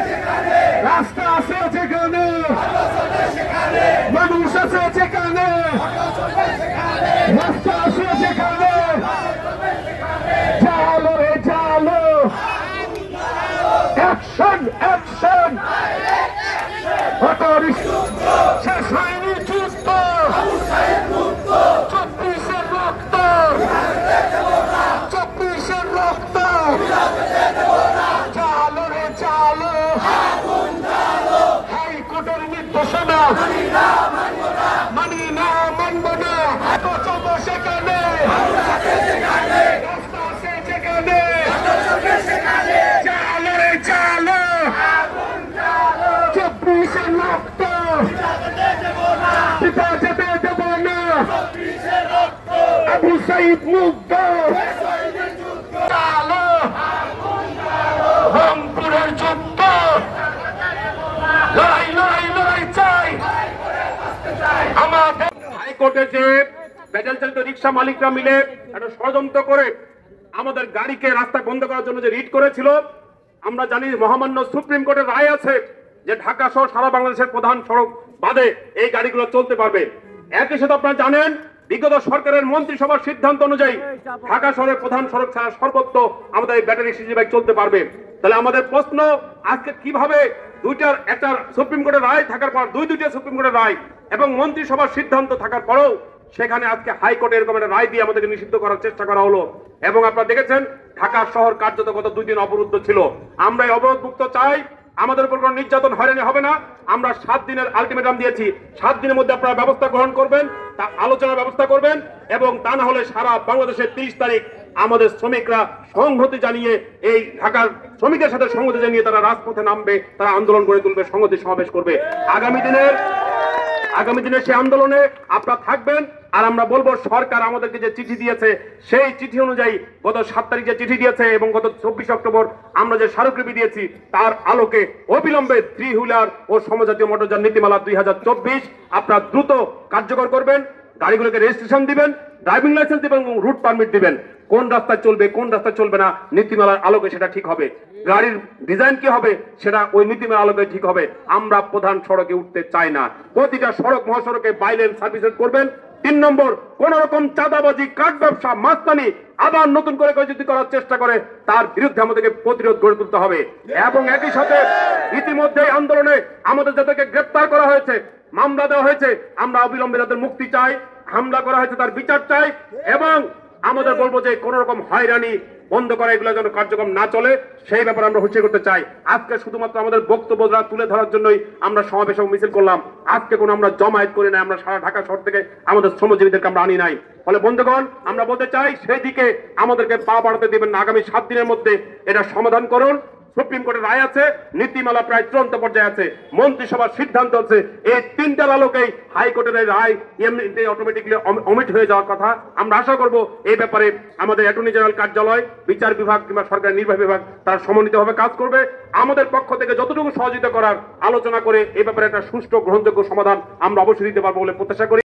যেখানে, রাস্তা আছে যেখানে, মানুষ আছে যেখানে, রাস্তা আছে যেখানে, চালো রে চালো, অ্যাকশন অ্যাকশন, শেষ হয়নি যুদ্ধ, 24-এর রক্ত, 24-এর রক্ত, চালো রে চালো, হাইকোর্টের নির্দেশনা মানি না মানব না, চলবো সেখানে, রাস্তা আছে যেখানে, চালো রে চালো, 24-এর রক্ত পিতা যেতে দেব না, আবু সাইদ মুগ্ধ, চালো রংপুরের যুদ্ধ, লড়াই লড়াই লড়াই চাই আমাদের। হাইকোর্টে যে প্যাডেল চালিত রিক্সা মালিকরা মিলে একটা ষড়যন্ত্র করে আমাদের গাড়িকে রাস্তা বন্ধ করার জন্য যে রিট করেছিল, আমরা জানি মহামান্য সুপ্রিম কোর্টের রায় আছে যে ঢাকা সহ সারা বাংলাদেশের প্রধান সড়ক বাদে এই গাড়িগুলো চলতে পারবে। একই সাথে আপনারা জানেন বিগত সরকারের মন্ত্রিসভার সিদ্ধান্ত অনুযায়ী ঢাকা শহরের প্রধান সড়ক ছাড়া সর্বত্র আমাদের এই ব্যাটারি সিজি বাইক চলতে পারবে। তাহলে আমাদের প্রশ্ন, আজকে কিভাবে দুইটার একটা সুপ্রিম কোর্টের রায় থাকার পর, দুইটা সুপ্রিম কোর্টের রায় এবং মন্ত্রিসভার সিদ্ধান্ত থাকার পরেও সেখানে আজকে হাইকোর্টে এরকম একটা রায় দিয়ে আমাদেরকে নিষিদ্ধ করার চেষ্টা করা হলো। এবং আপনারা দেখেছেন ঢাকা শহর কার্যত গত 2 দিন অবরুদ্ধ ছিল। আমরা এই অবরোধ মুক্ত চাই, আমাদের উপর কোনো নির্যাতন হয়রানি হবে না। আমরা 7 দিনের আলটিমেটাম দিয়েছি, 7 দিনের মধ্যে আপনারা ব্যবস্থা গ্রহণ করবেন, তা আলোচনার ব্যবস্থা করবেন, এবং তা না হলে সারা বাংলাদেশের 30 তারিখ আমাদের শ্রমিকরা সংহতি জানিয়ে, এই ঢাকার শ্রমিকের সাথে সংহতি জানিয়ে তারা রাজপথে নামবে, তারা আন্দোলন গড়ে তুলবে, সংহতি সমাবেশ করবে। আগামী দিনের সেই আন্দোলনে আপনারা থাকবেন। আর আমরা বলবো, সরকার আমাদেরকে যে চিঠি দিয়েছে সেই চিঠি অনুযায়ী গত 7 তারিখ যে চিঠি দিয়েছে এবং গত 24 অক্টোবর আমরা যে স্মারকলিপি দিয়েছি, তার আলোকে অবিলম্বে 3 হুইলার ও সমজাতীয় মোটরযান নীতিমালা 2024 আপনারা দ্রুত কার্যকর করবেন। গাড়িগুলোকে রেজিস্ট্রেশন দিবেন, ড্রাইভিং লাইসেন্স দিবেন এবং রুট পারমিট দিবেন। কোন রাস্তায় চলবে, কোন রাস্তায় চলবে না, নীতিমালার আলোকে সেটা ঠিক হবে। গাড়ির ডিজাইন কি হবে সেটা ওই নীতিমালার আলোকে ঠিক হবে। আমরা প্রধান সড়কে উঠতে চাই না। প্রতিটা সড়ক মহাসড়কে বাইলেন সার্ভিসেস করবেন। 3 নম্বর, কোন রকম চাঁদাবাজি, কাঠ ব্যবসা, মাস্তানি আবার নতুন করে যদি করার চেষ্টা করে তার বিরুদ্ধে আমাদেরকে প্রতিরোধ গড়ে তুলতে হবে। এবং একই সাথে ইতিমধ্যে আন্দোলনে আমাদের যাদেরকে গ্রেপ্তার করা হয়েছে, মামলা দেওয়া হয়েছে, আমরা অবিলম্বে তাদের মুক্তি চাই। হামলা করা হয়েছে তার বিচার চাই। এবং আমাদের বলবো যে কোন রকম হয়রানি বন্ধ করা, এগুলো যেন কার্যক্রম না চলে, সেই ব্যাপারে আমরা হুঁশিয়ারি করতে চাই। আজকে শুধুমাত্র আমাদের বক্তব্যটা তুলে ধরার জন্যই আমরা সমাবেশ এবং মিছিল করলাম। আজকে কোনো আমরা জমায়েত করি নাই, আমরা সারা ঢাকা শহর থেকে আমাদের শ্রমজীবীদেরকে আমরা আনি নাই। ফলে বন্ধুগণ, আমরা বলতে চাই সেই দিকে আমাদেরকে পা বাড়াতে দেবেন না। আগামী 7 দিনের মধ্যে এটা সমাধান করুন। সুপ্রিম কোর্টের রায় আছে, নীতিমালা প্রায় চূড়ান্ত পর্যায়ে আছে, মন্ত্রিসভার সিদ্ধান্ত আছে। এই 3টার আলোকেই হাইকোর্টের রায় এমনিতে অটোমেটিকলি অমিট হয়ে যাওয়ার কথা। আমরা আশা করব এই ব্যাপারে আমাদের অ্যাটর্নি জেনারেল কার্যালয়, বিচার বিভাগ কিংবা সরকারের নির্বাহী বিভাগ তারা সমন্বিতভাবে কাজ করবে। আমাদের পক্ষ থেকে যতটুকু সহযোগিতা করার আলোচনা করে এই ব্যাপারে একটা সুষ্ঠু গ্রহণযোগ্য সমাধান আমরা অবশ্যই দিতে পারবো বলে প্রত্যাশা করি।